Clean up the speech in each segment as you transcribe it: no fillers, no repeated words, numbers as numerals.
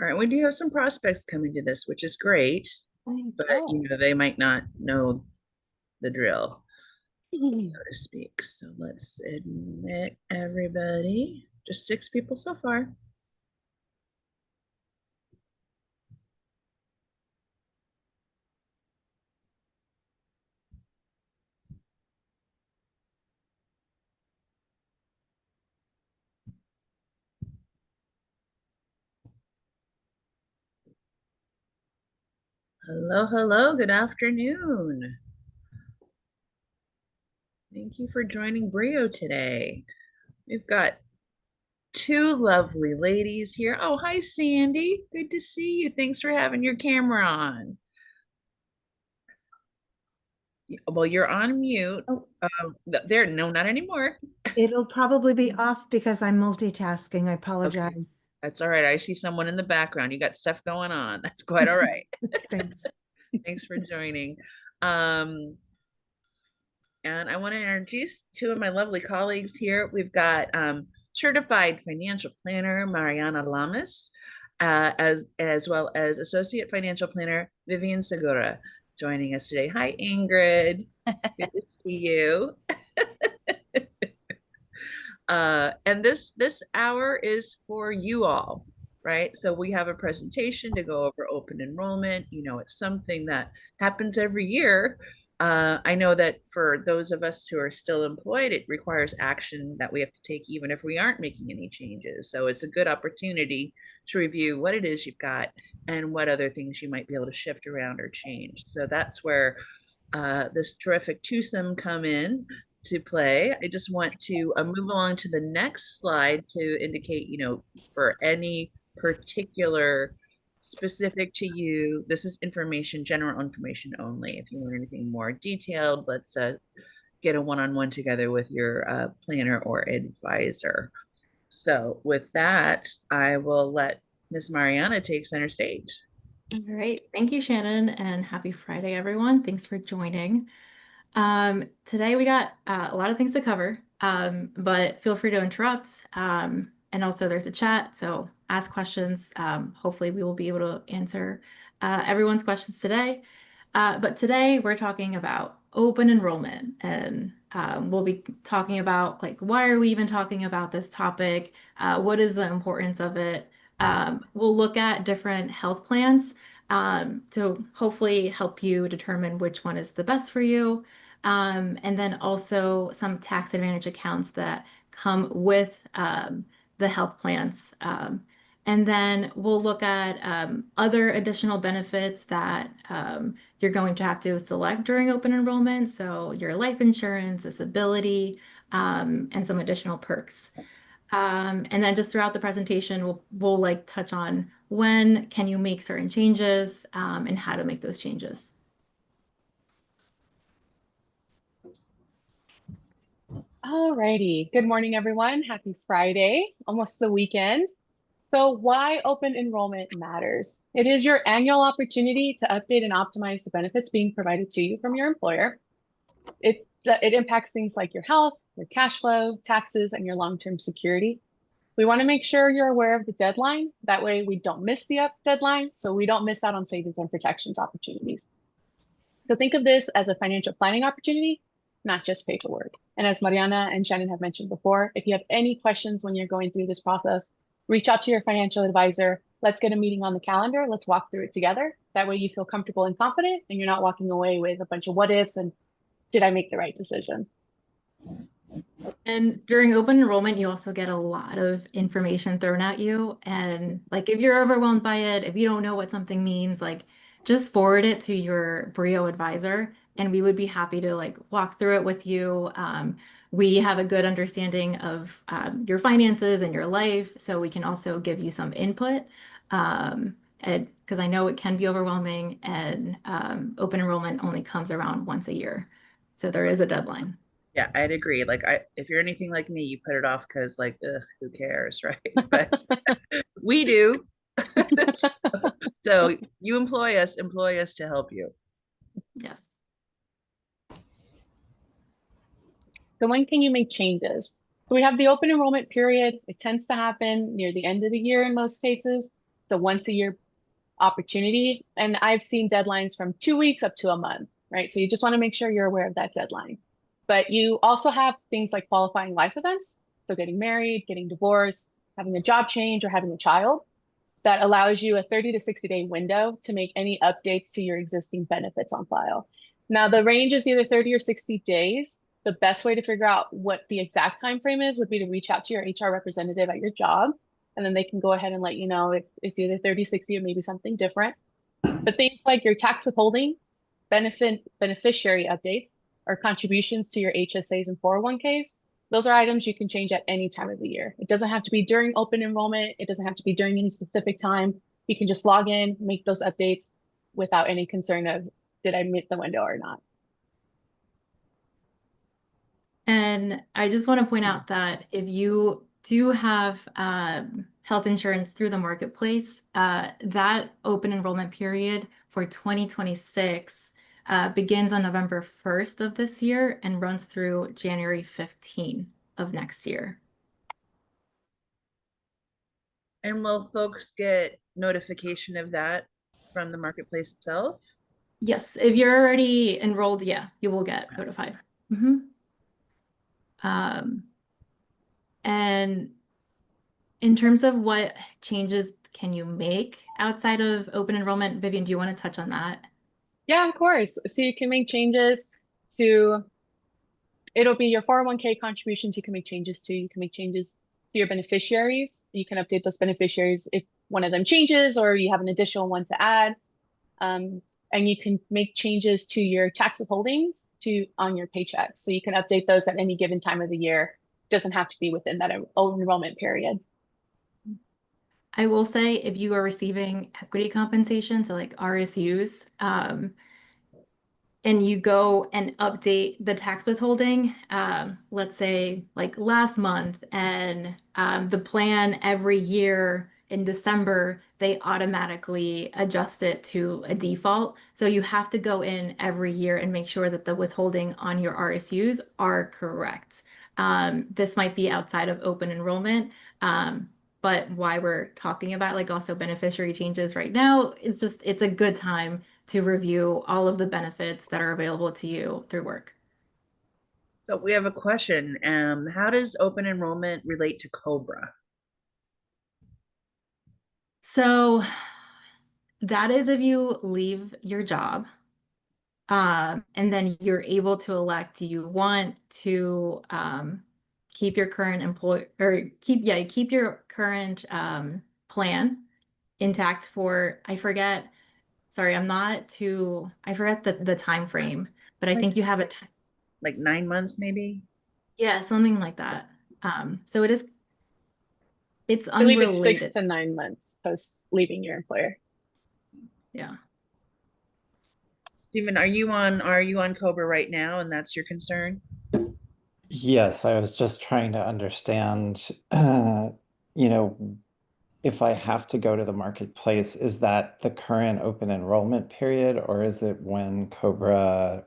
All right, we do have some prospects coming to this, which is great, but Oh. they might not know the drill, Mhm. so to speak. So let's admit everybody. Just six people so far. Hello, hello, good afternoon. Thank you for joining Brio today. We've got two lovely ladies here. Oh, hi, Sandy. Good to see you. Thanks for having your camera on. Well, you're on mute. Oh, There, no, not anymore. it'll probably be off because I'm multitasking. I Okay, apologize. that's all right. I see someone in the background. You got stuff going on. That's quite all right. Thanks. Thanks for joining. Um, and I want to introduce two of my lovely colleagues here. We've got certified financial planner Mariana Lamas, as well as associate financial planner Vivian Segura joining us today. Hi, Ingrid. Good to see you. And this hour is for you all, right? So we have a presentation to go over open enrollment. It's something that happens every year. I know that for those of us who are still employed, it requires action that we have to take even if we aren't making any changes. So it's a good opportunity to review what it is you've got and what other things you might be able to shift around or change. So that's where this terrific twosome come in to play. I just want to move along to the next slide to indicate, for any particular specific to you, this is information, general information only. If you want anything more detailed, let's get a one-on-one together with your planner or advisor. So with that, I will let Miss Mariana take center stage. All right. Thank you, Shannon, and happy Friday, everyone. Thanks for joining. Today we got a lot of things to cover, but feel free to interrupt. And also there's a chat, so ask questions. Hopefully we will be able to answer everyone's questions today. But today we're talking about open enrollment, and we'll be talking about like why are we even talking about this topic? What is the importance of it? We'll look at different health plans to hopefully help you determine which one is the best for you. And then also some tax advantage accounts that come with the health plans. And then we'll look at other additional benefits that you're going to have to select during open enrollment. So your life insurance, disability, and some additional perks. And then just throughout the presentation, we'll like touch on when can you make certain changes and how to make those changes. Alrighty. Good morning, everyone. Happy Friday, almost the weekend. So why open enrollment matters? It is your annual opportunity to update and optimize the benefits being provided to you from your employer. It impacts things like your health, your cash flow, taxes, and your long-term security. We want to make sure you're aware of the deadline. That way we don't miss the deadline, so we don't miss out on savings and protections opportunities. So think of this as a financial planning opportunity, not just paperwork. And as Mariana and Shannon have mentioned before, if you have any questions when you're going through this process, reach out to your financial advisor. Let's get a meeting on the calendar. Let's walk through it together. That way you feel comfortable and confident and you're not walking away with a bunch of what ifs and did I make the right decision? And during open enrollment, you also get a lot of information thrown at you. And like if you're overwhelmed by it, if you don't know what something means, like just forward it to your Brio advisor and we would be happy to like walk through it with you. We have a good understanding of your finances and your life, so we can also give you some input. And because I know it can be overwhelming and open enrollment only comes around once a year. So there is a deadline. Yeah, I'd agree. Like, if you're anything like me, you put it off because, like, ugh, who cares, right? But we do. So you employ us to help you. Yes. So when can you make changes? So we have the open enrollment period. It tends to happen near the end of the year in most cases. It's a once a year opportunity. And I've seen deadlines from 2 weeks up to a month, right? So you just want to make sure you're aware of that deadline. But you also have things like qualifying life events. So getting married, getting divorced, having a job change, or having a child that allows you a 30 to 60-day window to make any updates to your existing benefits on file. Now, the range is either 30 or 60 days. The best way to figure out what the exact time frame is would be to reach out to your HR representative at your job, and then they can go ahead and let you know if it's either 30, 60, or maybe something different. But things like your tax withholding, beneficiary updates, or contributions to your HSAs and 401ks, those are items you can change at any time of the year. It doesn't have to be during open enrollment. It doesn't have to be during any specific time. You can just log in, make those updates without any concern of, did I meet the window or not? And I just want to point out that if you do have health insurance through the marketplace, that open enrollment period for 2026 begins on November 1st of this year and runs through January 15 of next year. And will folks get notification of that from the marketplace itself? Yes, if you're already enrolled, yeah, you will get notified. And in terms of what changes can you make outside of open enrollment, Vivian, do you want to touch on that? Yeah, of course. So you can make changes to, it'll be your 401k contributions you can make changes to. You can make changes to your beneficiaries. You can update those beneficiaries if one of them changes or you have an additional one to add. And you can make changes to your tax withholdings on your paycheck. So you can update those at any given time of the year. It doesn't have to be within that enrollment period. I will say if you are receiving equity compensation, so like RSUs, and you go and update the tax withholding, let's say like last month, and the plan every year in December, they automatically adjust it to a default. So you have to go in every year and make sure that the withholding on your RSUs are correct. This might be outside of open enrollment, but why we're talking about like also beneficiary changes right now, it's a good time to review all of the benefits that are available to you through work. So we have a question. How does open enrollment relate to COBRA? So that is if you leave your job, and then you're able to elect, do you want to keep your current employee or keep your current plan intact for, sorry, I forget the time frame, but I think you have it. Like 9 months, maybe? Yeah, something like that. So it's I believe it's 6 unrelated. to 9 months post leaving your employer. Yeah. Stephen, are you on COBRA right now and that's your concern? Yes, I was just trying to understand, you know, if I have to go to the marketplace, is that the current open enrollment period, or is it when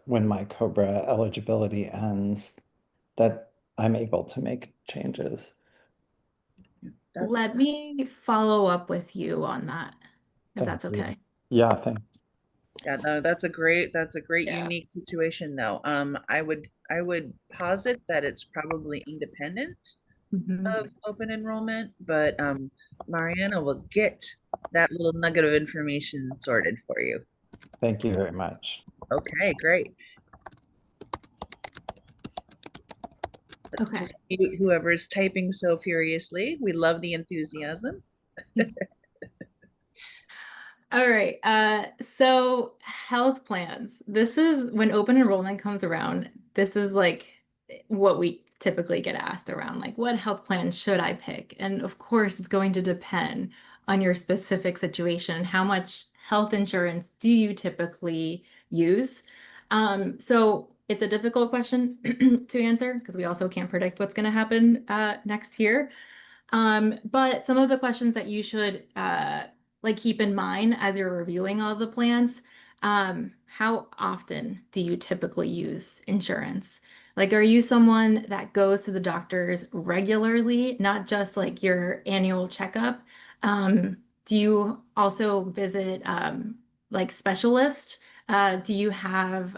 my COBRA eligibility ends, that I'm able to make changes? Let me follow up with you on that, if Thank that's you. okay. Yeah, thanks. Yeah, no, that's a great Yeah. unique situation though. I would posit that it's probably independent Mhm. of open enrollment, but Mariana will get that little nugget of information sorted for you. Thank you very much. Okay, great. Okay. Just mute whoever's typing so furiously. We love the enthusiasm. All right. So health plans. This is when open enrollment comes around. This is like what we typically get asked around, like what health plan should I pick? And of course, it's going to depend on your specific situation. How much health insurance do you typically use? So it's a difficult question to answer because we also can't predict what's going to happen next year. But some of the questions that you should like keep in mind as you're reviewing all the plans, how often do you typically use insurance? Like, are you someone that goes to the doctors regularly, not just like your annual checkup? Do you also visit like specialists? Do you have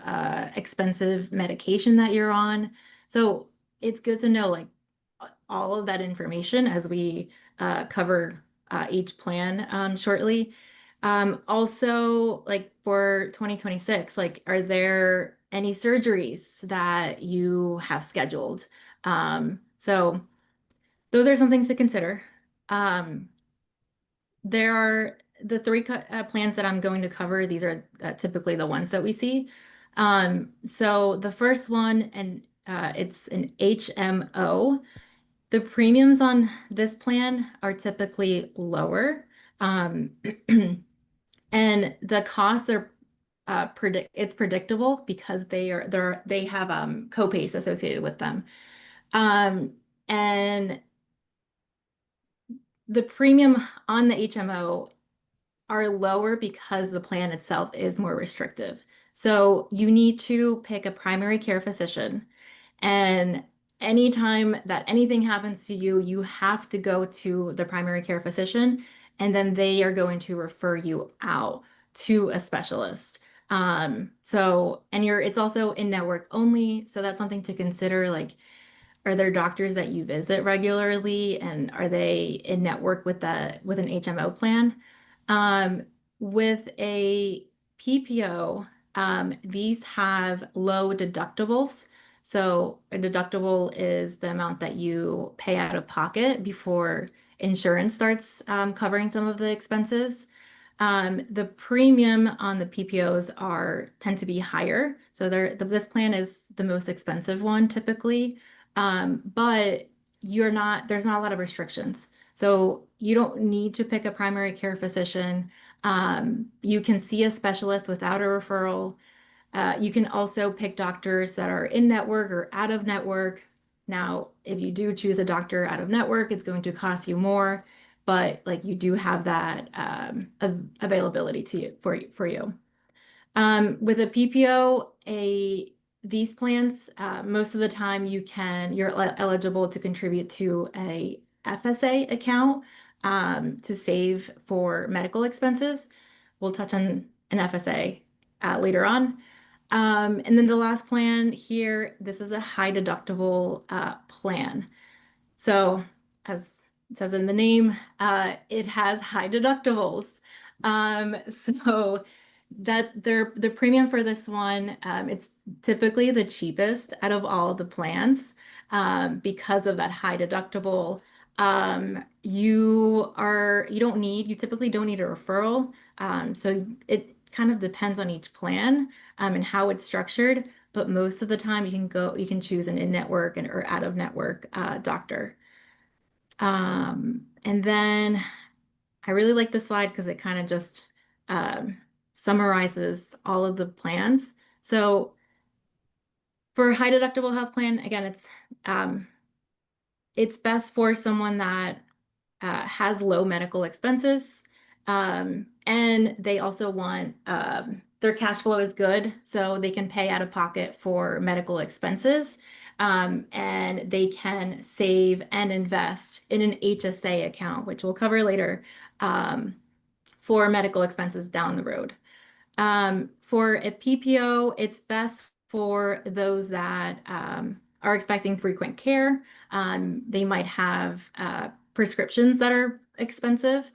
expensive medication that you're on? So it's good to know like all of that information as we cover each plan shortly. Also, like for 2026, like are there any surgeries that you have scheduled? So those are some things to consider. Um, there are the three plans that I'm going to cover. These are typically the ones that we see. So the first one, and it's an HMO. The premiums on this plan are typically lower. Um, and the costs are it's predictable because they have copays associated with them. Um, and the premium on the HMO are lower because the plan itself is more restrictive. So you need to pick a primary care physician, and anytime that anything happens to you, you have to go to the primary care physician, and then they are going to refer you out to a specialist. And it's also in network only, so that's something to consider. Like, are there doctors that you visit regularly, and are they in network with an HMO plan? Um, with a PPO, these have low deductibles. So a deductible is the amount that you pay out of pocket before insurance starts covering some of the expenses. The premium on the PPOs tend to be higher. So this plan is the most expensive one typically. But there's not a lot of restrictions. So you don't need to pick a primary care physician. You can see a specialist without a referral. You can also pick doctors that are in network or out of network. Now, if you do choose a doctor out of network, it's going to cost you more, but like you do have that availability for you. With a PPO, these plans, most of the time you're eligible to contribute to a FSA account to save for medical expenses. We'll touch on an FSA later on. And then the last plan here, this is a high deductible plan. So, as it says in the name, it has high deductibles. So the premium for this one, it's typically the cheapest out of all the plans because of that high deductible. You typically don't need a referral. So it kind of depends on each plan and how it's structured. But most of the time you can choose an in-network or out-of-network doctor. And then I really like this slide because it kind of just summarizes all of the plans. So for a high deductible health plan, again, it's best for someone that has low medical expenses. And they also want their cash flow is good, so they can pay out of pocket for medical expenses. And they can save and invest in an HSA account, which we'll cover later, for medical expenses down the road. For a PPO, it's best for those that are expecting frequent care. They might have prescriptions that are expensive.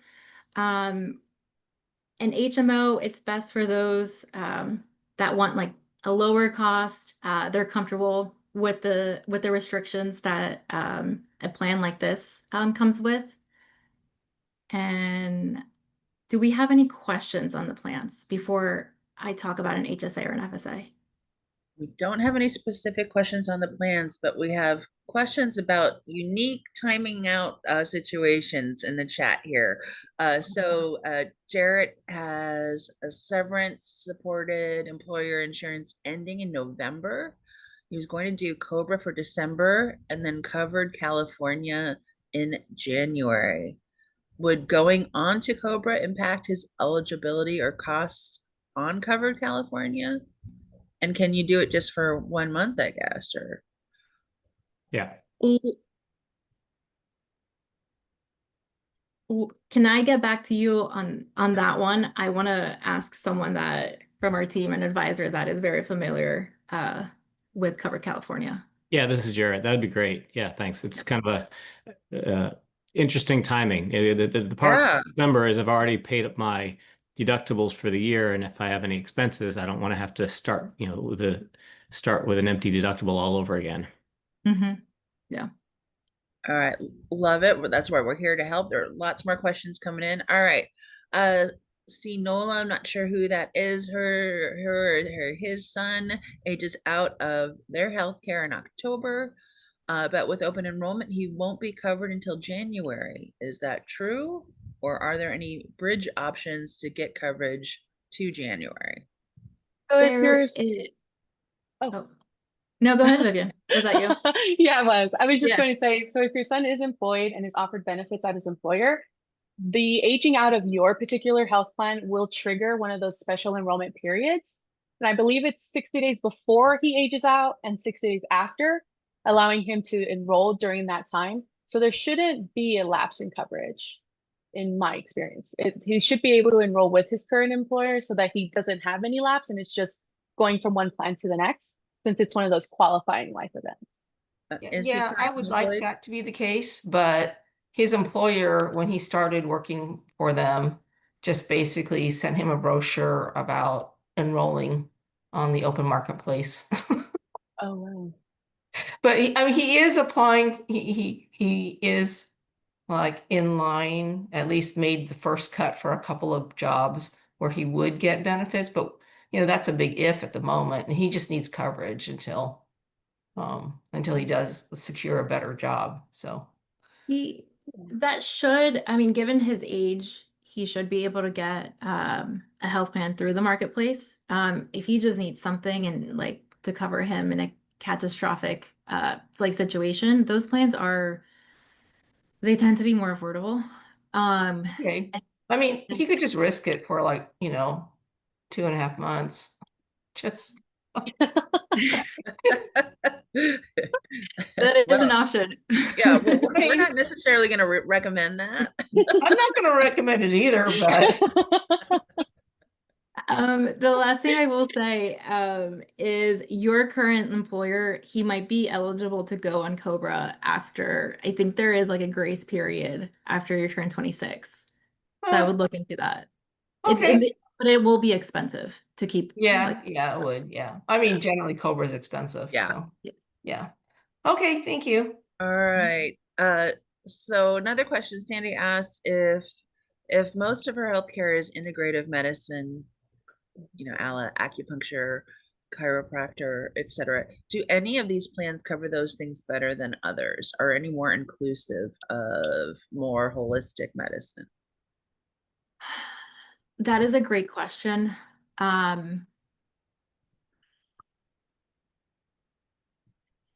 An HMO, it's best for those that want like a lower cost. They're comfortable with the restrictions that a plan like this comes with. And do we have any questions on the plans before I talk about an HSA or an FSA? We don't have any specific questions on the plans, but we have questions about unique timing out situations in the chat here. Jarrett has a severance supported employer insurance ending in November. He was going to do COBRA for December and then covered California in January. Would going on to COBRA impact his eligibility or costs on covered California? And can you do it just for 1 month, I guess, or? Yeah. Can I get back to you on that one? I want to ask someone that from our team, an advisor that is very familiar with Cover California. Yeah, this is Jared. That would be great. Yeah, thanks. It's kind of a interesting timing. The part Yeah. number is I've already paid up my deductibles for the year, and if I have any expenses, I don't want to have to start, start with an empty deductible all over again. Yeah. All right, love it. Well, that's why we're here to help. There are lots more questions coming in. All right. See Nola, I'm not sure who that is. His son ages out of their health care in October. But with open enrollment, he won't be covered until January. Is that true? Or are there any bridge options to get coverage to January? So if There you're, is, oh, oh, no, go ahead, Vivian. Was that you? yeah, it was. I was just Yeah. going to say, so if your son is employed and is offered benefits at his employer, the aging out of your particular health plan will trigger one of those special enrollment periods. And I believe it's 60 days before he ages out and 60 days after, allowing him to enroll during that time. So there shouldn't be a lapse in coverage, in my experience. He should be able to enroll with his current employer so that he doesn't have any lapse and it's just going from one plan to the next, since it's one of those qualifying life events. Is he Yeah, I currently would like employed? that to be the case, but his employer, when he started working for them, just basically sent him a brochure about enrolling on the open marketplace. Oh, wow. But I mean, he is applying. He is like in line, at least made the first cut for a couple of jobs where he would get benefits. But that's a big if at the moment, and he just needs coverage until he does secure a better job. So I mean, given his age, he should be able to get a health plan through the marketplace. If he just needs something and like to cover him in a catastrophic like situation, those plans they tend to be more affordable. okay, I mean, he could just risk it for like 2.5 months. Just that is an Well, option. yeah, well, I we're mean, not necessarily going to recommend that. I'm not going to recommend it either, but The last thing I will say is your current employer, he might be eligible to go on Cobra after, I think there is like a grace period after you turn 26. So I would look into that. okay. But it will be expensive to keep Yeah, it would. Yeah. I mean, generally Cobra is expensive. Yeah. So yeah. Okay, thank you. All right. So another question, Sandy asked if most of her healthcare is integrative medicine, a la acupuncture, chiropractor, etc. Do any of these plans cover those things better than others? Are any more inclusive of more holistic medicine? That is a great question.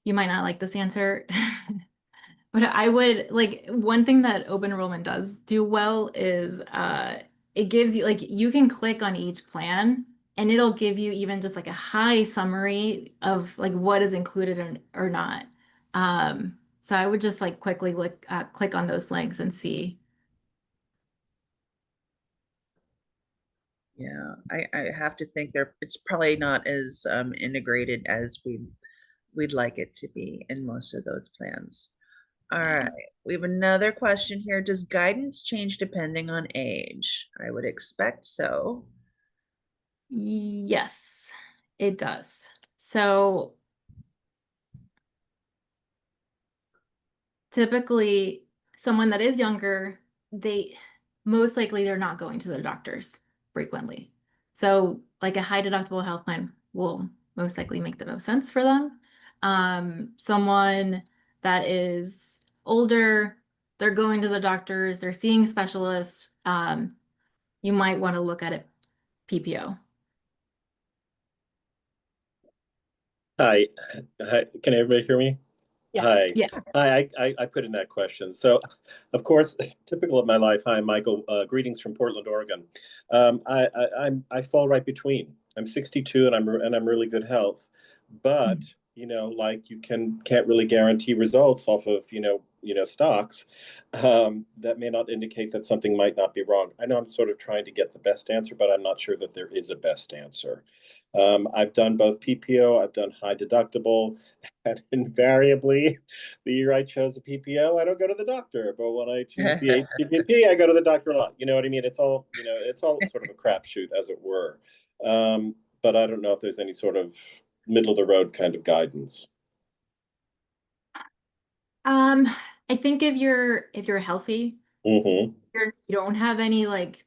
You might not like this answer. But I would like one thing that open enrollment does do well is it gives you like you can click on each plan and it'll give you even just like a high summary of like what is included or not. So I would just like quickly click on those links and see. Yeah, I have to think it's probably not as integrated as we'd like it to be in most of those plans. All right, we have another question here. Does guidance change depending on age? I would expect so. Yes, it does. So typically someone that is younger, they most likely they're not going to the doctors frequently. So like a high deductible health plan will most likely make the most sense for them. Someone that is older, they're going to the doctors, they're seeing specialists. You might want to look at it PPO. Hi. Hi. Can everybody hear me? Yeah. Hi. Yeah. Hi. I put in that question. So, of course, typical of my life. Hi, Michael. Greetings from Portland, Oregon. I fall right between. I'm 62 and I'm really good health, but like you can't really guarantee results off of stocks, that may not indicate that something might not be wrong. I know I'm sort of trying to get the best answer, but I'm not sure that there is a best answer. I've done both PPO, I've done high deductible, and invariably, the year I chose a PPO, I don't go to the doctor. But when I choose the HPP, I go to the doctor a lot. You know what I mean? It's all sort of a crapshoot, as it were. But I don't know if there's any sort of middle of the road kind of guidance. I think if you're healthy, Mm-hmm. you don't have any like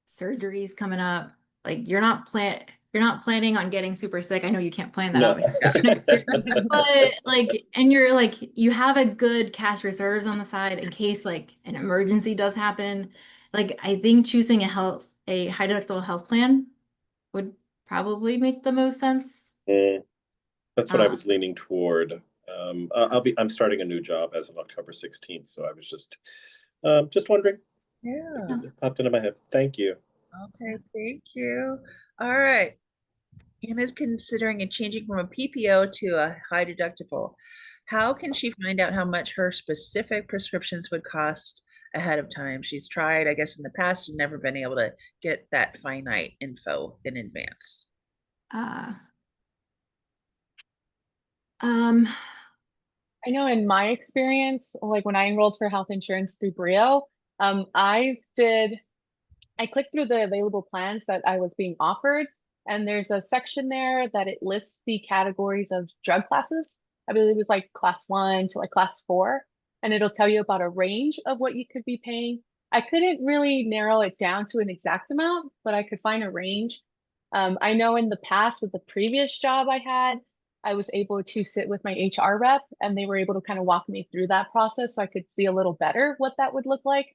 surgeries coming up, like you're not planning on getting super sick. I know you can't plan that No. obviously next year, but like, and you're like, you have a good cash reserves on the side in case like an emergency does happen. Like, I think choosing a high deductible health plan would probably make the most sense. That's what I was leaning toward. I'm starting a new job as of October 16th, so I was just wondering. Yeah. It popped into my head. Thank you. Okay, thank you. All right. Anna's considering a changing from a PPO to a high deductible. How can she find out how much her specific prescriptions would cost ahead of time? She's tried, I guess, in the past and never been able to get that finite info in advance. I know in my experience, like when I enrolled for health insurance through Brio, I clicked through the available plans that I was being offered, and there's a section there that it lists the categories of drug classes. I believe it's like class 1 to like class 4, and it'll tell you about a range of what you could be paying. I couldn't really narrow it down to an exact amount, but I could find a range. I know in the past with the previous job I had, I was able to sit with my HR rep and they were able to kind of walk me through that process so I could see a little better what that would look like.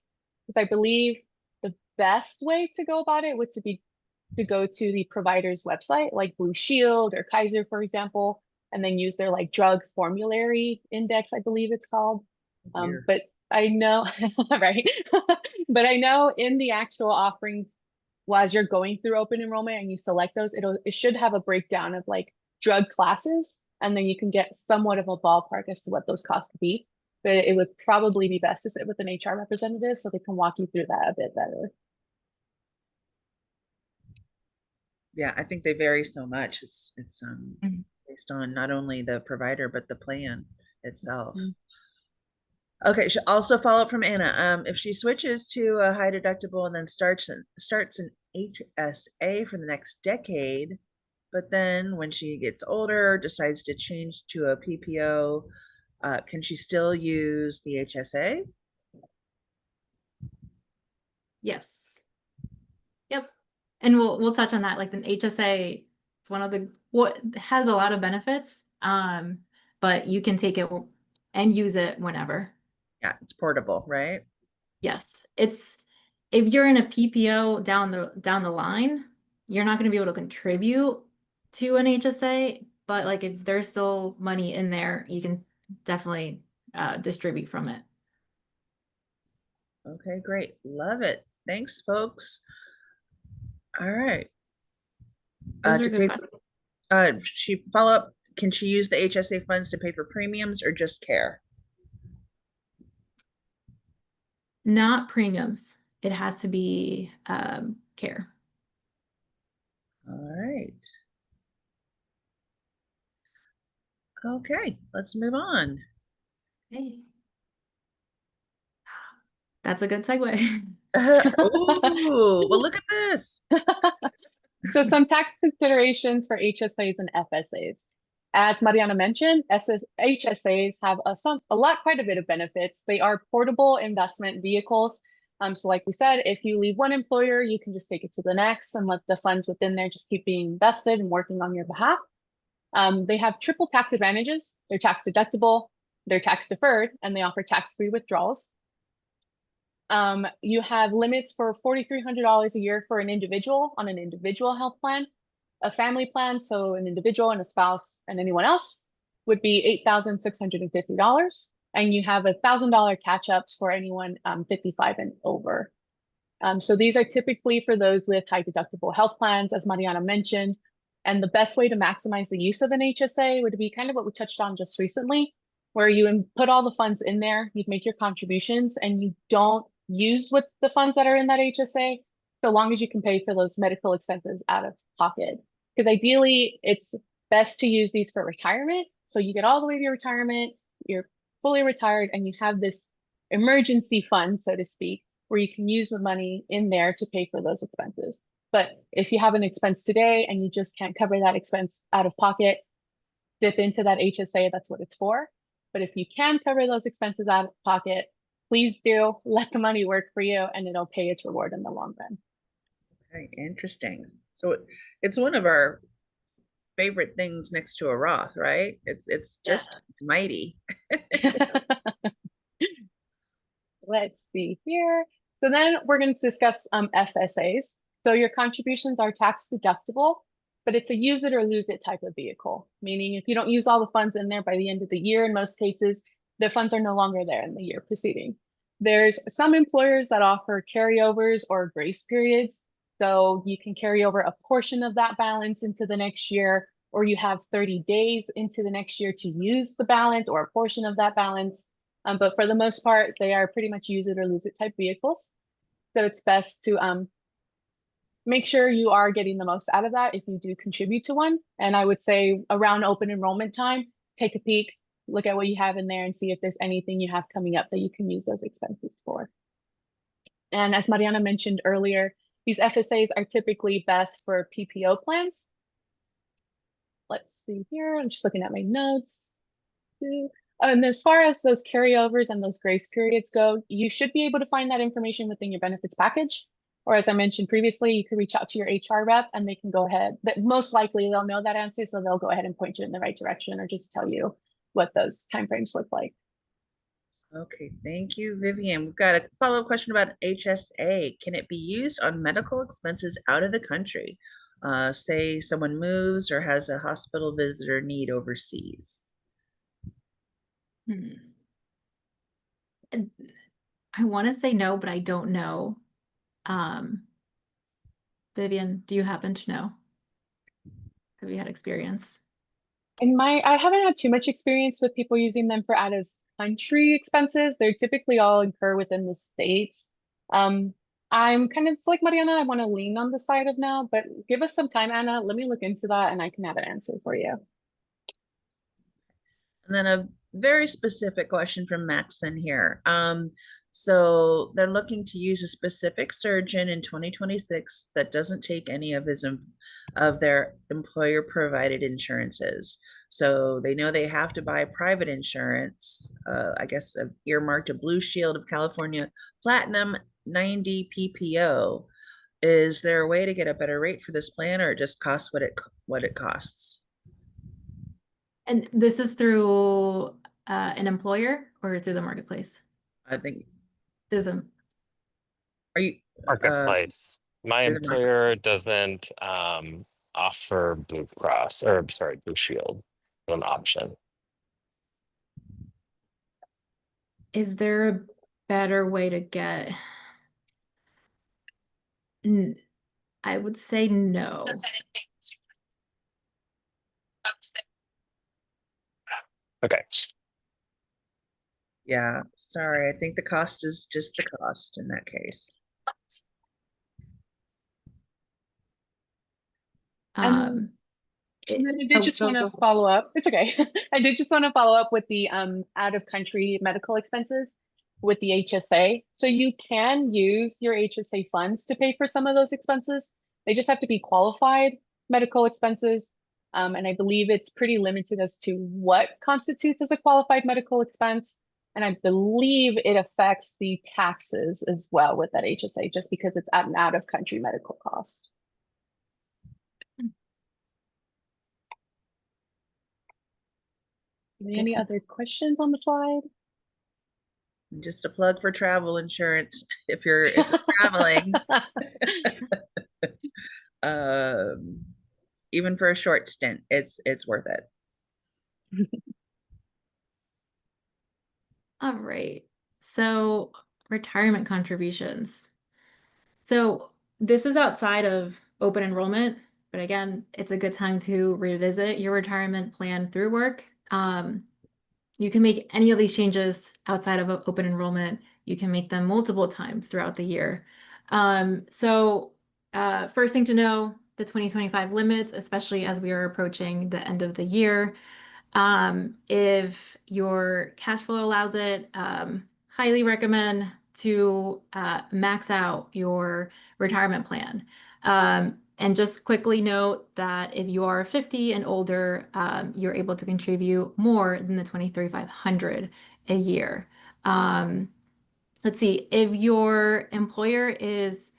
Because I believe the best way to go about it would to go to the provider's website, like Blue Shield or Kaiser, for example, and then use their like drug formulary index, I believe it's called. But I know, right? But I know in the actual offerings, well, as you're going through open enrollment and you select those, it should have a breakdown of like drug classes, and then you can get somewhat of a ballpark as to what those costs could be. But it would probably be best to sit with an HR representative so they can walk you through that a bit better. Yeah, I think they vary so much. It's Mhm. based on not only the provider but the plan itself. Okay, she also follow up from Anna. If she switches to a high deductible and then starts an HSA for the next decade, but then when she gets older, decides to change to a PPO, can she still use the HSA? Yes. Yep. And we'll touch on that. Like the HSA, it's one of the what has a lot of benefits. But you can take it and use it whenever. Yeah, it's portable, right? Yes. It's if you're in a PPO down the line, you're not going to be able to contribute to an HSA, but like if there's still money in there, you can definitely distribute from it. Okay, great. Love it. Thanks, folks. All right. Those are To good pay questions. she follow up, can she use the HSA funds to pay for premiums or just care? Not premiums. It has to be care. All right. Okay, let's move on. Hey. That's a good segue. Oh, well, look at this. So some tax considerations for HSAs and FSAs. As Mariana mentioned, HSAs have quite a bit of benefits. They are portable investment vehicles. So like we said, if you leave one employer, you can just take it to the next and let the funds within there just keep being invested and working on your behalf. They have triple tax advantages. They're tax deductible, they're tax deferred, and they offer tax-free withdrawals. You have limits for $4,300 a year for an individual on an individual health plan. A family plan, so an individual and a spouse and anyone else, would be $8,650. And you have $1,000 catch-ups for anyone 55 and over. So these are typically for those with high deductible health plans, as Mariana mentioned. And the best way to maximize the use of an HSA would be kind of what we touched on just recently, where you put all the funds in there, you make your contributions, and you don't use what the funds that are in that HSA, so long as you can pay for those medical expenses out of pocket. Because ideally, it's best to use these for retirement. So you get all the way to your retirement, you're fully retired, and you have this emergency fund, so to speak, where you can use the money in there to pay for those expenses. But if you have an expense today and you just can't cover that expense out of pocket, dip into that HSA, that's what it's for. But if you can cover those expenses out of pocket, please do let the money work for you and it'll pay its reward in the long run. Okay, interesting. So it's one of our favorite things next to a Roth, right? It's just it's mighty. Let's see here. So then we're going to discuss FSAs. So your contributions are tax deductible, but it's a use it or lose it type of vehicle, meaning if you don't use all the funds in there by the end of the year, in most cases, the funds are no longer there in the year preceding. There's some employers that offer carryovers or grace periods. So you can carry over a portion of that balance into the next year, or you have 30 days into the next year to use the balance or a portion of that balance. But for the most part, they are pretty much use it or lose it type vehicles. So it's best to make sure you are getting the most out of that if you do contribute to one. And I would say around open enrollment time, take a peek, look at what you have in there and see if there's anything you have coming up that you can use those expenses for. And as Mariana mentioned earlier, these FSAs are typically best for PPO plans. Let's see here, I'm just looking at my notes. And as far as those carryovers and those grace periods go, you should be able to find that information within your benefits package. Or as I mentioned previously, you can reach out to your HR rep and they can go ahead. But most likely they'll know that answer, so they'll go ahead and point you in the right direction or just tell you what those timeframes look like. Okay, thank you, Vivian. We've got a follow-up question about HSA. Can it be used on medical expenses out of the country? Say someone moves or has a hospital visit or need overseas. I want to say no, but I don't know. Vivian, do you happen to know? Have you had experience? I haven't had too much experience with people using them for out of country expenses. They're typically all incur within the States. I'm kind of like Mariana, I want to lean on the side of no, but give us some time, Anna. Let me look into that and I can have an answer for you. And then a very specific question from Maxon here. So they're looking to use a specific surgeon in 2026 that doesn't take any of their employer provided insurances. So they know they have to buy private insurance. I guess earmarked a Blue Shield of California Platinum 90 PPO. Is there a way to get a better rate for this plan, or it just costs what it costs? And this is through an employer or through the marketplace? I think. Are you Marketplace? My employer doesn't offer Blue Cross, or sorry, Blue Shield as an option. Is there a better way to get? I would say no. Okay. Yeah, sorry. I think the cost is just the cost in that case. And then I did just want to follow up. It's okay. I did just want to follow up with the out of country medical expenses with the HSA. So you can use your HSA funds to pay for some of those expenses. They just have to be qualified medical expenses. And I believe it's pretty limited as to what constitutes as a qualified medical expense. And I believe it affects the taxes as well with that HSA, just because it's an out of country medical cost. Any other questions on the slide? Just a plug for travel insurance if you're traveling. Even for a short stint, it's worth it. All right. So retirement contributions. So this is outside of open enrollment, but again, it's a good time to revisit your retirement plan through work. You can make any of these changes outside of open enrollment. You can make them multiple times throughout the year. First thing to know, the 2025 limits, especially as we are approaching the end of the year. If your cash flow allows it, highly recommend to max out your retirement plan. And just quickly note that if you are 50 and older, you're able to contribute more than the 23,500 a year. Let's see, if your employer is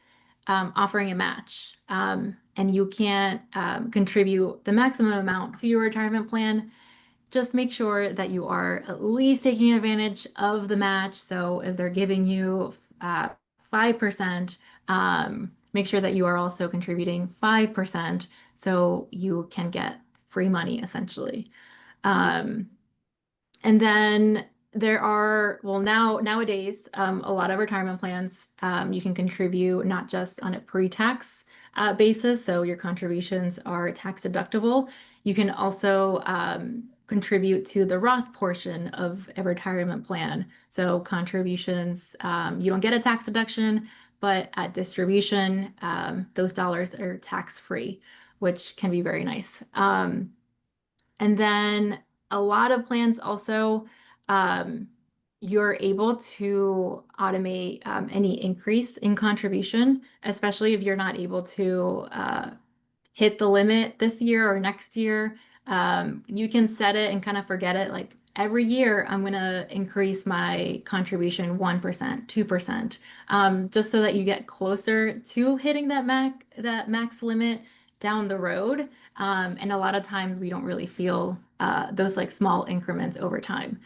offering a match and you can't contribute the maximum amount to your retirement plan, just make sure that you are at least taking advantage of the match. So if they're giving you 5%, make sure that you are also contributing 5% so you can get free money essentially. And then there are, well, nowadays, a lot of retirement plans, you can contribute not just on a pre-tax basis, so your contributions are tax deductible. You can also contribute to the Roth portion of a retirement plan. So contributions, you don't get a tax deduction, but at distribution, those dollars are tax-free, which can be very nice. And then a lot of plans also, you're able to automate any increase in contribution, especially if you're not able to hit the limit this year or next year. You can set it and kind of forget it. Like every year, I'm going to increase my contribution 1%, 2%, just so that you get closer to hitting that max limit down the road. And a lot of times we don't really feel those like small increments over time,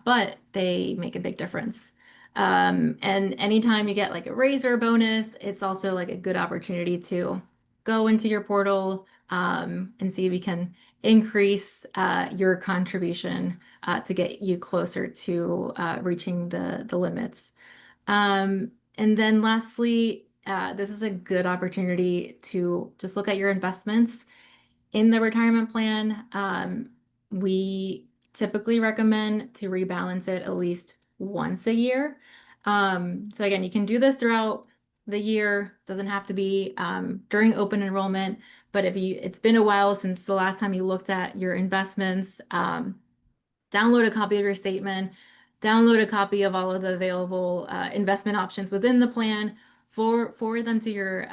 but they make a big difference. And anytime you get like a raise or a bonus, it's also like a good opportunity to go into your portal and see if you can increase your contribution to get you closer to reaching the limits. And then lastly, this is a good opportunity to just look at your investments in the retirement plan. We typically recommend to rebalance it at least once a year. So again, you can do this throughout the year. Doesn't have to be during open enrollment, but if it's been a while since the last time you looked at your investments, download a copy of your statement, download a copy of all of the available investment options within the plan, forward them to your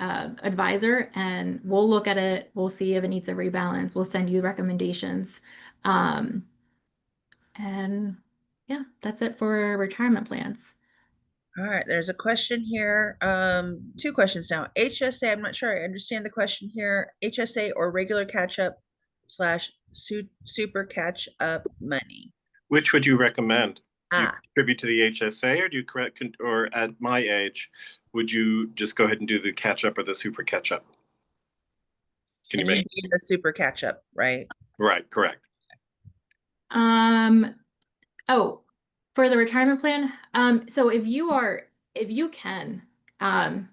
advisor, and we'll look at it. We'll see if it needs a rebalance. We'll send you recommendations. And yeah, that's it for retirement plans. All right, there's a question here. Two questions now. HSA, I'm not sure I understand the question here. HSA or regular catch-up slash super catch-up money. Which would you recommend? Do you Ah, contribute to the HSA, or do you correct, or at my age, would you just go ahead and do the catch up or the super catch up? Can you and make you'd be the super catch-up, right? right? Correct. Oh, for the retirement plan, so if you can,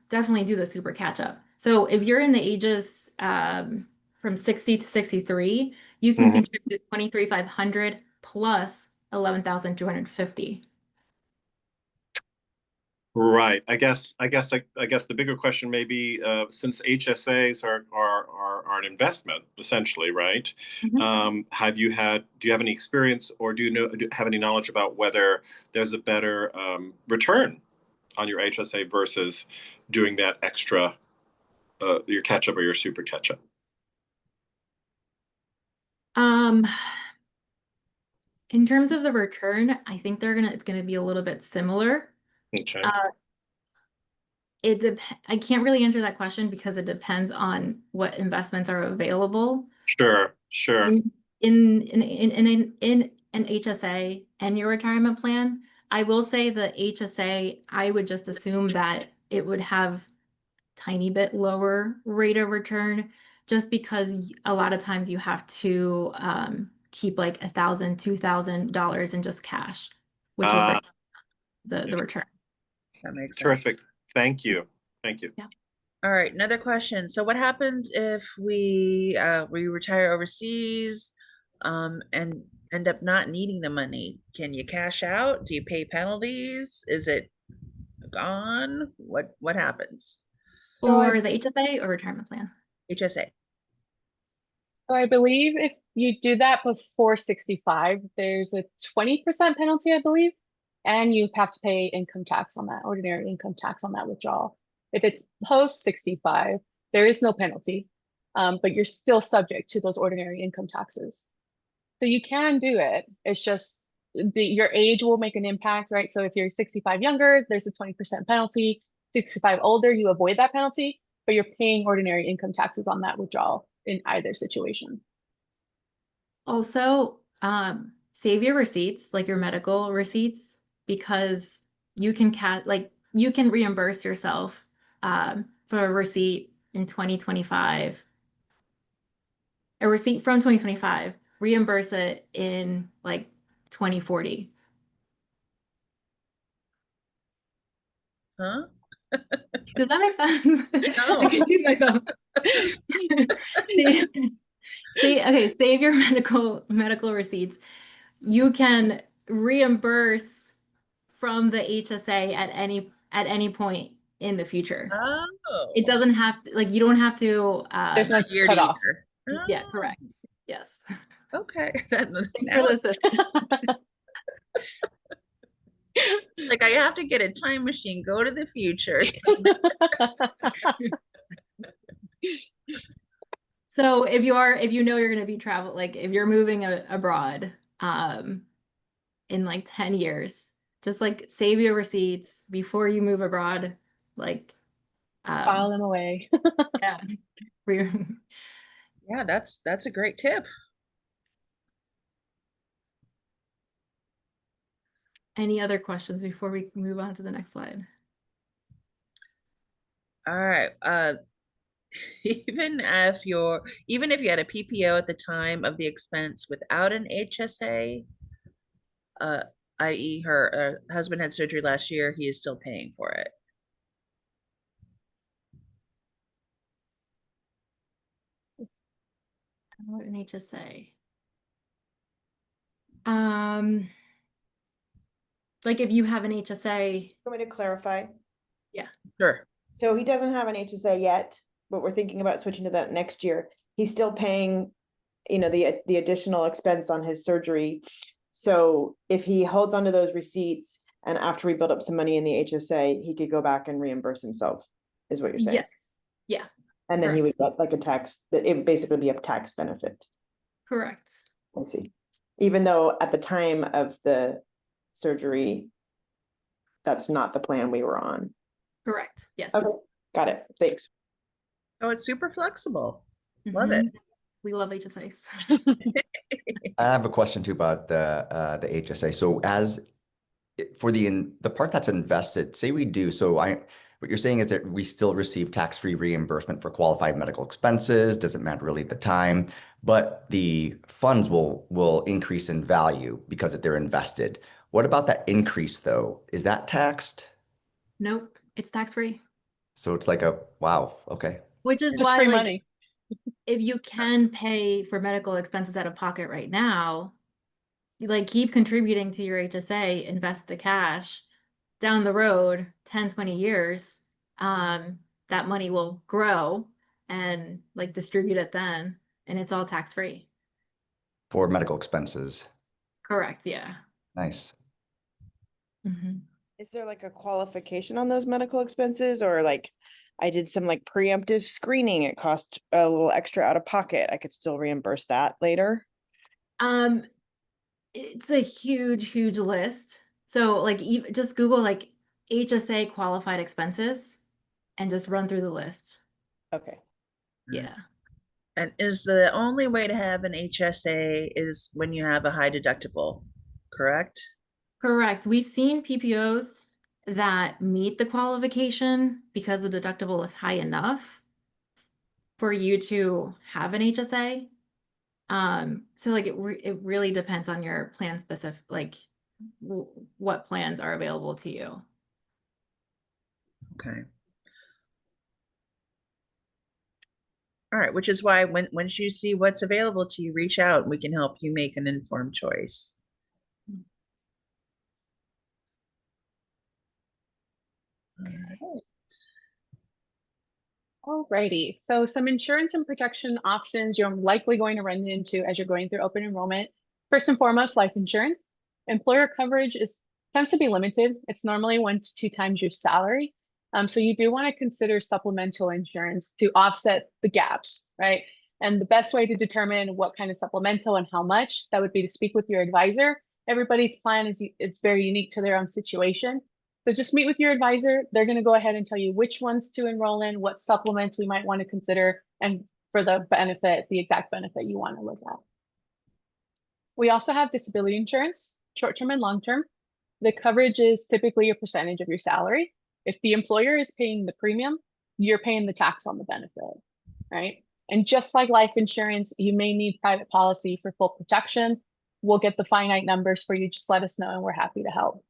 definitely do the super catch up. So if you're in the ages from 60 to 63, you can Mhm. contribute 23,500 plus 11,250. Right. I guess the bigger question may be since HSAs are an investment essentially, right? Mhm. Do you have any experience, or do you have any knowledge about whether there's a better return on your HSA versus doing that extra your catch up or your super catch up? Um, in terms of the return, I think it's gonna be a little bit similar. Okay. Uh, I can't really answer that question because it depends on what investments are available. Sure. In an HSA and your retirement plan. I will say the HSA, I would just assume that it would have tiny bit lower rate of return just because a lot of times you have to keep like $1,000, $2,000 in just cash, which will bring Uh, the return. That makes sense. Terrific. Thank you. Thank you. Yeah. All right, another question. So what happens if we retire overseas and end up not needing the money, can you cash out? Do you pay penalties? Is it gone? What happens? So I For the HSA or retirement plan? HSA. So I believe if you do that before 65, there's a 20% penalty, I believe, and you have to pay income tax on that, ordinary income tax on that withdrawal. If it's post 65, there is no penalty, but you're still subject to those ordinary income taxes. So you can do it. It's just your age will make an impact, right? So if you're 65 younger, there's a 20% penalty. 65 older, you avoid that penalty, but you're paying ordinary income taxes on that withdrawal in either situation. Also, save your receipts, like your medical receipts, because you can you can reimburse yourself for a receipt in 2025, a receipt from 2025, reimburse it in like 2040. Huh? Does that make sense? No. I confuse myself. Okay, save your medical receipts. You can reimburse from the HSA at any point in the future. Oh. It doesn't have to, like, you don't have to There's no Year to cutoff. year. yeah, Oh, correct. Yes. okay. Thanks Now for listening. like I have to get a time machine, go to the future. So if you know you're going to be like if you're moving abroad in like 10 years, just like save your receipts before you move abroad, like File them away. yeah. Yeah, that's a great tip. Any other questions before we move on to the next slide? All right. Even if you had a PPO at the time of the expense without an HSA, i.e. her husband had surgery last year, he is still paying for it. What an HSA? Like if you have an HSA, Want me to clarify? yeah. Sure. So he doesn't have an HSA yet, but we're thinking about switching to that next year. He's still paying, the additional expense on his surgery. So if he holds onto those receipts and after we build up some money in the HSA, he could go back and reimburse himself, is what you're saying? Yes. Yeah. And then he would correct. get like it would basically be a tax benefit. Correct. Let's see. Even though at the time of the surgery, that's not the plan we were on. Correct. Yes. Okay, got it. Thanks. Oh, it's super flexible. Love it. We love HSAs. I have a question too about the HSA. So for the part that's invested, say we do. So what you're saying is that we still receive tax-free reimbursement for qualified medical expenses. Doesn't matter really at the time, but the funds will increase in value because they're invested. What about that increase though? Is that taxed? Nope, it's tax-free. So it's like wow, okay. Which is Just why, free like, money. if you can pay for medical expenses out of pocket right now, like keep contributing to your HSA, invest the cash down the road, 10, 20 years, that money will grow and like distribute it then, and it's all tax-free. For medical expenses. Correct, yeah. Nice. Is there like a qualification on those medical expenses, or like I did some like preemptive screening, it cost a little extra out of pocket, I could still reimburse that later? It's a huge list. So like just Google like HSA qualified expenses and just run through the list. Okay. Yeah. And is the only way to have an HSA is when you have a high deductible, correct? Correct. We've seen PPOs that meet the qualification because the deductible is high enough for you to have an HSA. So like it really depends on your plan specific, like what plans are available to you. Okay. All right, which is why once you see what's available to you, reach out and we can help you make an informed choice. All right. Alrighty, so some insurance and protection options you're likely going to run into as you're going through open enrollment. First and foremost, life insurance. Employer coverage tends to be limited. It's normally 1 to 2 times your salary. So you do want to consider supplemental insurance to offset the gaps, right? And the best way to determine what kind of supplemental and how much, that would be to speak with your advisor. Everybody's plan is very unique to their own situation. So just meet with your advisor. They're going to go ahead and tell you which ones to enroll in, what supplements we might want to consider, and for the benefit, the exact benefit you want to look at. We also have disability insurance, short-term and long-term. The coverage is typically a percentage of your salary. If the employer is paying the premium, you're paying the tax on the benefit, right? And just like life insurance, you may need private policy for full protection. We'll get the finite numbers for you. Just let us know and we're happy to help.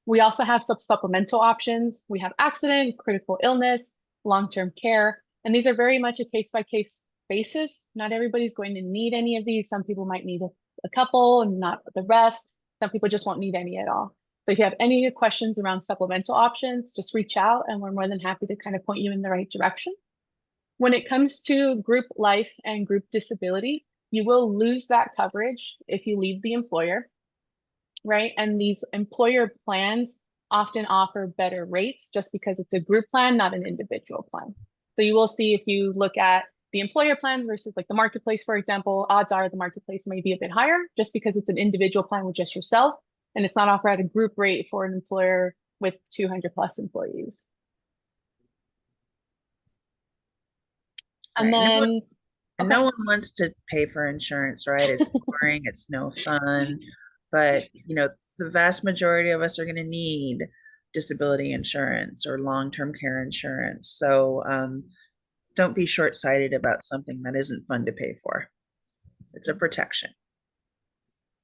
We also have some supplemental options. We have accident, critical illness, long-term care, and these are very much a case-by-case basis. Not everybody's going to need any of these. Some people might need a couple and not the rest. Some people just won't need any at all. So if you have any questions around supplemental options, just reach out and we're more than happy to kind of point you in the right direction. When it comes to group life and group disability, you will lose that coverage if you leave the employer. Right? And these employer plans often offer better rates just because it's a group plan, not an individual plan. So you will see if you look at the employer plans versus like the marketplace, for example, odds are the marketplace may be a bit higher just because it's an individual plan with just yourself and it's not offered at a group rate for an employer with 200 plus employees. And Right. then And no one wants to pay for insurance, right? It's boring, it's no fun. But, you know, the vast majority of us are going to need disability insurance or long-term care insurance. So don't be short-sighted about something that isn't fun to pay for. It's a protection.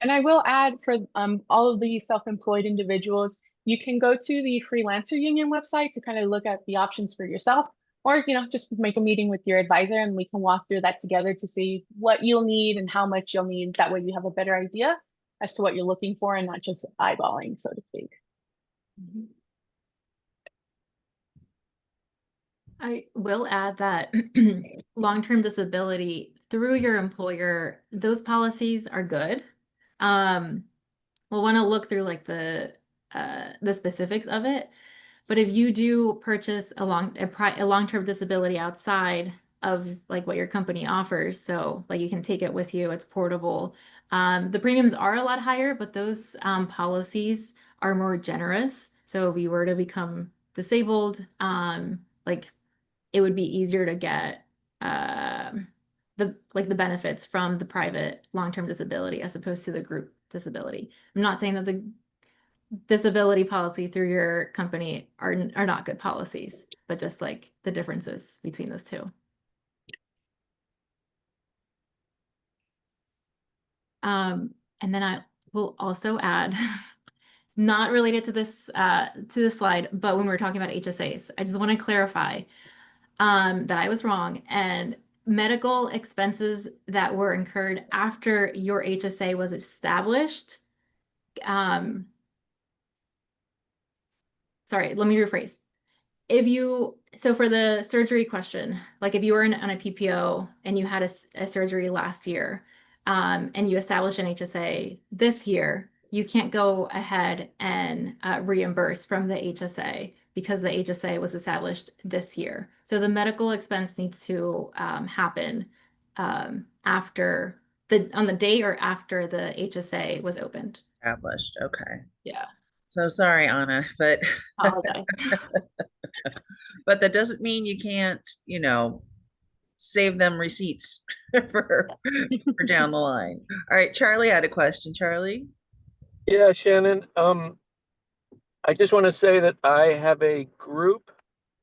And I will add for all of the self-employed individuals, you can go to the Freelancer Union website to kind of look at the options for yourself, or just make a meeting with your advisor and we can walk through that together to see what you'll need and how much you'll need. That way you have a better idea as to what you're looking for and not just eyeballing, so to speak. I will add that long-term disability through your employer, those policies are good. We'll want to look through like the specifics of it. But if you do purchase a long-term disability outside of like what your company offers, so like you can take it with you, it's portable. The premiums are a lot higher, but those policies are more generous. So if you were to become disabled, like it would be easier to get the benefits from the private long-term disability as opposed to the group disability. I'm not saying that the disability policy through your company are not good policies, but just like the differences between those two. And then I will also add, not related to this slide, but when we're talking about HSAs, I just want to clarify that I was wrong, and medical expenses that were incurred after your HSA was established. Sorry, let me rephrase. So for the surgery question, like if you were on a PPO and you had a surgery last year, and you established an HSA this year, you can't go ahead and reimburse from the HSA because the HSA was established this year. So the medical expense needs to happen after on the day or after the HSA was opened. Established. Okay. Yeah. So sorry, Anna, but Apologize. but that doesn't mean you can't, save them receipts for down the line. All right, Charlie had a question. Charlie? Yeah, Shannon. I just want to say that I have a group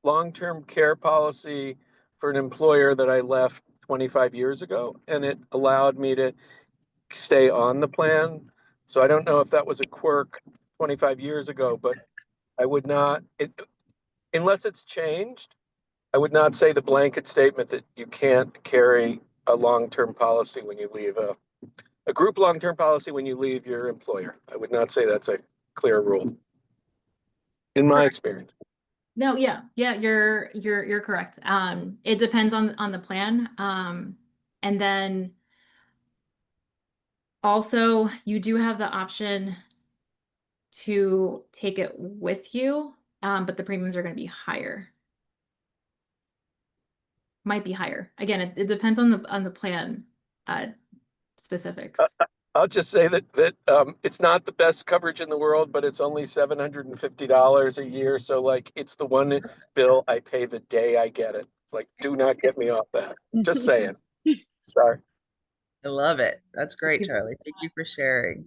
long-term care policy for an employer that I left 25 years ago, and it allowed me to stay on the plan. So I don't know if that was a quirk 25 years ago, but I would not, unless it's changed, I would not say the blanket statement that you can't carry a long-term policy when you leave a group long-term policy when you leave your employer. I would not say that's a clear rule in my experience. No, yeah, you're correct. It depends on the plan. And then also you do have the option to take it with you, but the premiums are going to be higher. Might be higher. Again, it depends on the plan specifics. I'll just say that it's not the best coverage in the world, but it's only $750 a year. So like it's the one bill I pay the day I get it. It's like, do not get me off that. Just saying. Sorry. I love it. That's great, Charlie. Thank you for sharing.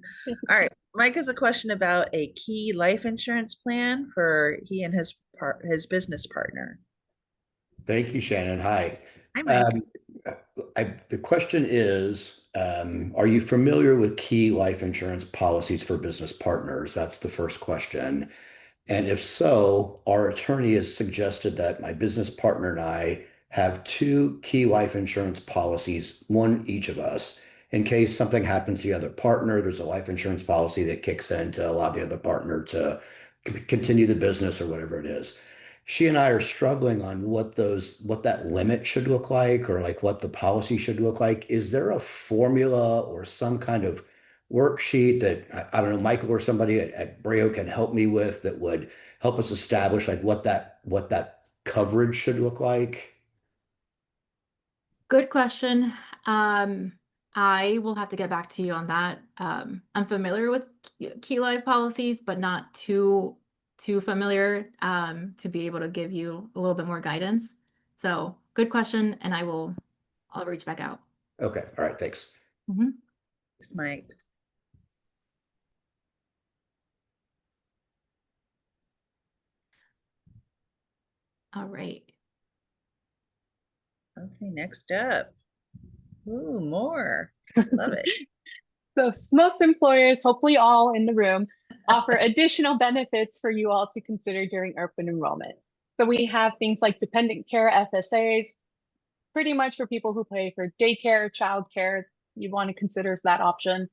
All right. Mike has a question about a key life insurance plan for he and his business partner. Thank you, Shannon. Hi. Hi, Mike. The question is, are you familiar with key life insurance policies for business partners? That's the first question. And if so, our attorney has suggested that my business partner and I have two key life insurance policies, one each of us. In case something happens to the other partner, there's a life insurance policy that kicks in to allow the other partner to continue the business or whatever it is. She and I are struggling on what that limit should look like, or like what the policy should look like. Is there a formula or some kind of worksheet that I don't know, Michael or somebody at Brio can help me with that would help us establish like what that coverage should look like? Good question. I will have to get back to you on that. I'm familiar with key life policies, but not too familiar to be able to give you a little bit more guidance. So good question, and I'll reach back out. Okay. All right. Thanks. Thanks, Mike. All right. Okay, next up. Ooh, more. Love it. So most employers, hopefully all in the room, offer additional benefits for you all to consider during open enrollment. So we have things like dependent care FSAs, pretty much for people who pay for daycare, childcare. You want to consider that option.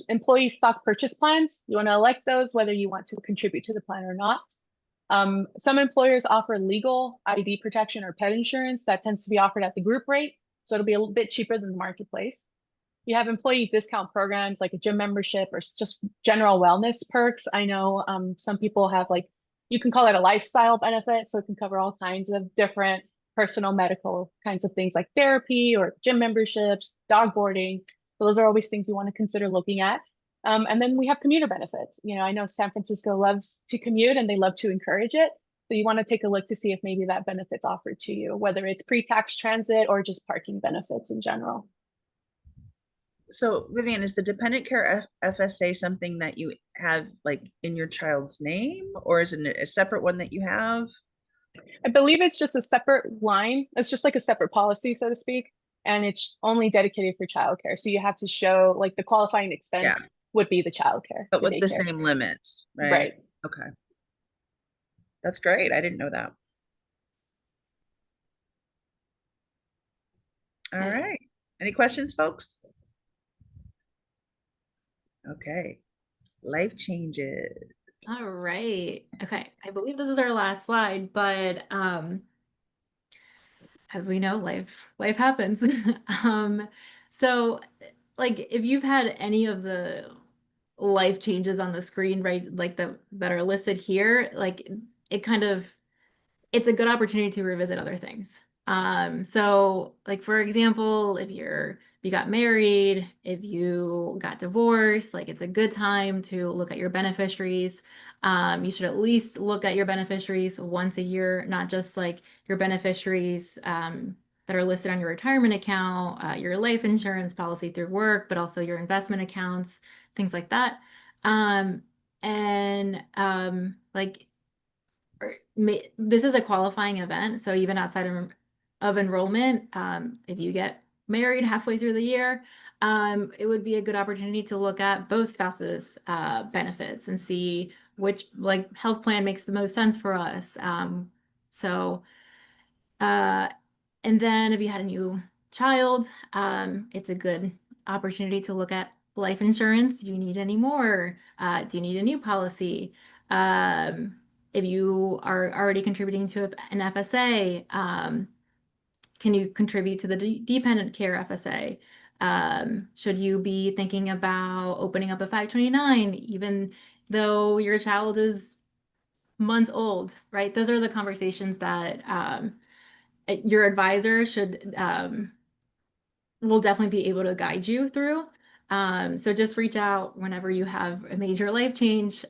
Employee stock purchase plans, you want to elect those whether you want to contribute to the plan or not. Some employers offer legal ID protection or pet insurance that tends to be offered at the group rate, so it'll be a little bit cheaper than the marketplace. You have employee discount programs like a gym membership or just general wellness perks. I know some people have you can call it a lifestyle benefit, so it can cover all kinds of different personal medical kinds of things like therapy or gym memberships, dog boarding. So those are always things you want to consider looking at. And then we have commuter benefits. I know San Francisco loves to commute and they love to encourage it. So you want to take a look to see if maybe that benefit's offered to you, whether it's pre-tax transit or just parking benefits in general. So Vivian, is the dependent care FSA something that you have like in your child's name, or is it a separate one that you have? I believe it's just a separate line. It's just like a separate policy, so to speak. And it's only dedicated for childcare. So you have to show the qualifying expense would be the childcare. But with the same limits, right? Right. Okay. That's great. I didn't know that. All right. Any questions, folks? Okay. Life changes. All right. Okay. I believe this is our last slide, but as we know, life happens. So if you've had any of the life changes on the screen, right, that are listed here, it's a good opportunity to revisit other things. So for example, if you got married, if you got divorced, it's a good time to look at your beneficiaries. You should at least look at your beneficiaries once a year, not just your beneficiaries that are listed on your retirement account, your life insurance policy through work, but also your investment accounts, things like that. This is a qualifying event, so even outside of enrollment, if you get married halfway through the year, it would be a good opportunity to look at both spouses' benefits and see which health plan makes the most sense for us. So And then if you had a new child, it's a good opportunity to look at life insurance. Do you need any more? Do you need a new policy? If you are already contributing to an FSA, can you contribute to the dependent care FSA? Should you be thinking about opening up a 529, even though your child is months old, right? Those are the conversations that your advisor should will definitely be able to guide you through. So just reach out whenever you have a major life change.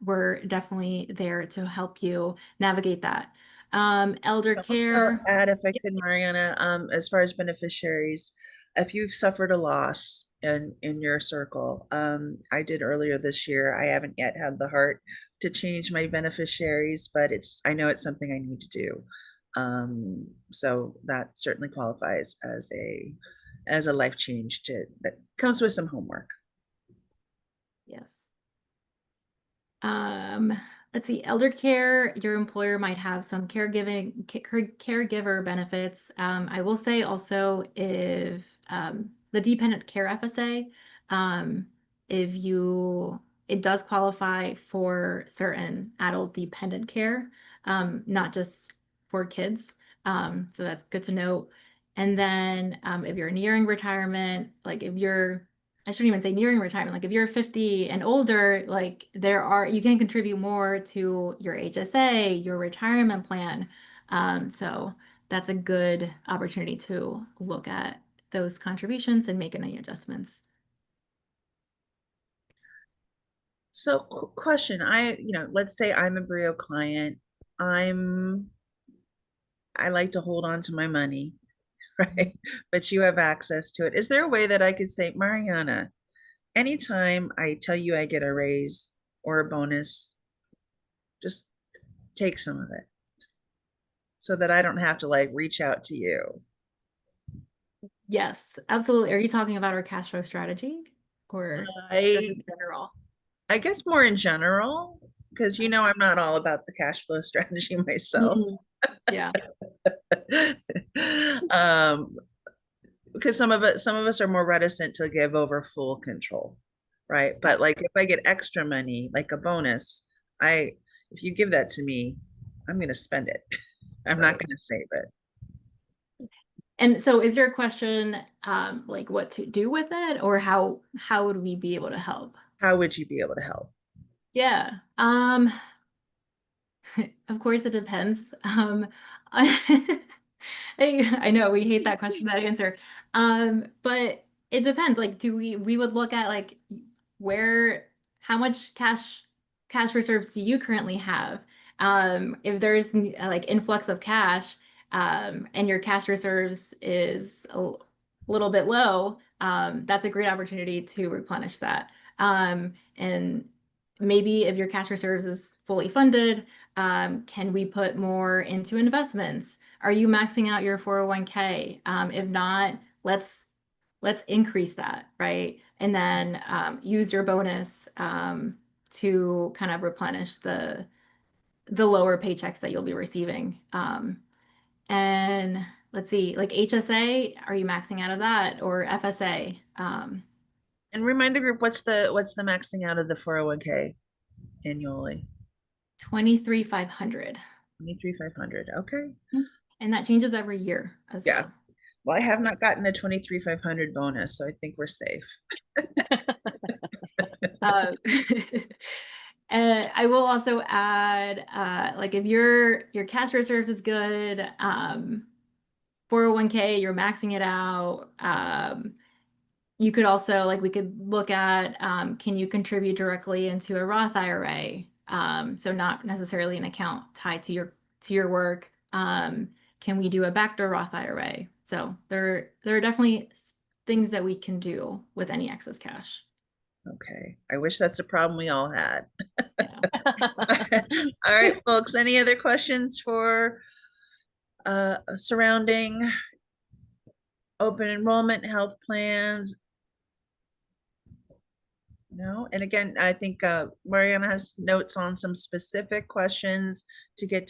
We're definitely there to help you navigate that. Elder Also care. add, if I could, Mariana, as far as beneficiaries, if you've suffered a loss in your circle, I did earlier this year. I haven't yet had the heart to change my beneficiaries, but I know it's something I need to do. So that certainly qualifies as a life change that comes with some homework. Yes. Um, let's see, elder care, your employer might have some caregiver benefits. I will say also if the dependent care FSA, um, if you it does qualify for certain adult dependent care, not just for kids. So that's good to note. And then if you're nearing retirement, like if you're I shouldn't even say nearing retirement. Like if you're 50 and older, like you can contribute more to your HSA, your retirement plan. So that's a good opportunity to look at those contributions and make any adjustments. So question, let's say I'm a Brio client. I like to hold on to my money, right? But you have access to it. Is there a way that I could say, Mariana, anytime I tell you I get a raise or a bonus, just take some of it so that I don't have to like reach out to you? Yes, absolutely. Are you talking about our cash flow strategy or just I in general? I guess more in general, because I'm not all about the cash flow strategy myself. Mm, yeah. um, because some of us are more reticent to give over full control, right? But like if I get extra money, like a bonus, I if you give that to me, I'm gonna spend it. I'm not gonna save it. And so is your question like what to do with it or how would we be able to help? How would you be able to help? Yeah. Of course it depends. I know we hate that question, that answer. But it depends. Like, we would look at like where how much cash reserves do you currently have? If there's like influx of cash, and your cash reserves is a little bit low, that's a great opportunity to replenish that. And maybe if your cash reserves is fully funded, can we put more into investments? Are you maxing out your 401k? If not, let's increase that, right? And then use your bonus to kind of replenish the lower paychecks that you'll be receiving. And let's see, like HSA, are you maxing out of that or FSA? And remind the group what's the maxing out of the 401k annually? 23,500. 23,500. Okay. And that changes every year as Yeah. well. Well, I have not gotten a 23,500 bonus, so I think we're safe. Uh, and I will also add, like if your cash reserves is good, 401k, you're maxing it out. You could also like we could look at can you contribute directly into a Roth IRA? So not necessarily an account tied to your work. Can we do a backdoor Roth IRA? So there are definitely things that we can do with any excess cash. Okay. I wish that's a problem we all had. Yeah. All right, folks, any other questions for surrounding open enrollment, health plans? No. And again, I think Mariana has notes on some specific questions to get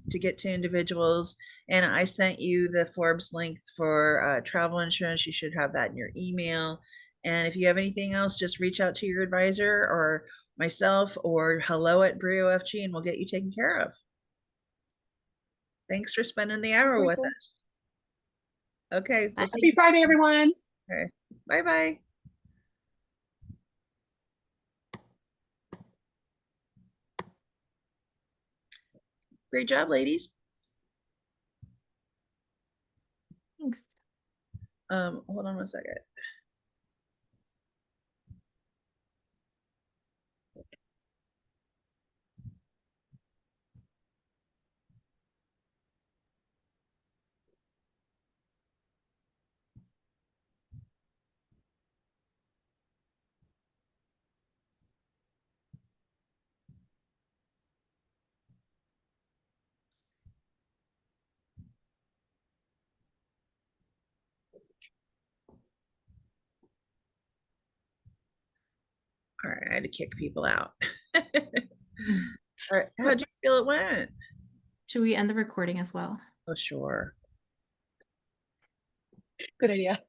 to get to individuals. And I sent you the Forbes link for travel insurance. You should have that in your email. And if you have anything else, just reach out to your advisor or myself or hello@BrioFG and we'll get you taken care of. Thanks for spending the hour with us. Okay, we'll see Happy you. Friday, everyone. Okay. Bye-bye. Great job, ladies. Thanks. Hold on one second. All right, I had to kick people out. All right, how'd you feel it went? Should we end the recording as well? Oh, sure. Good idea.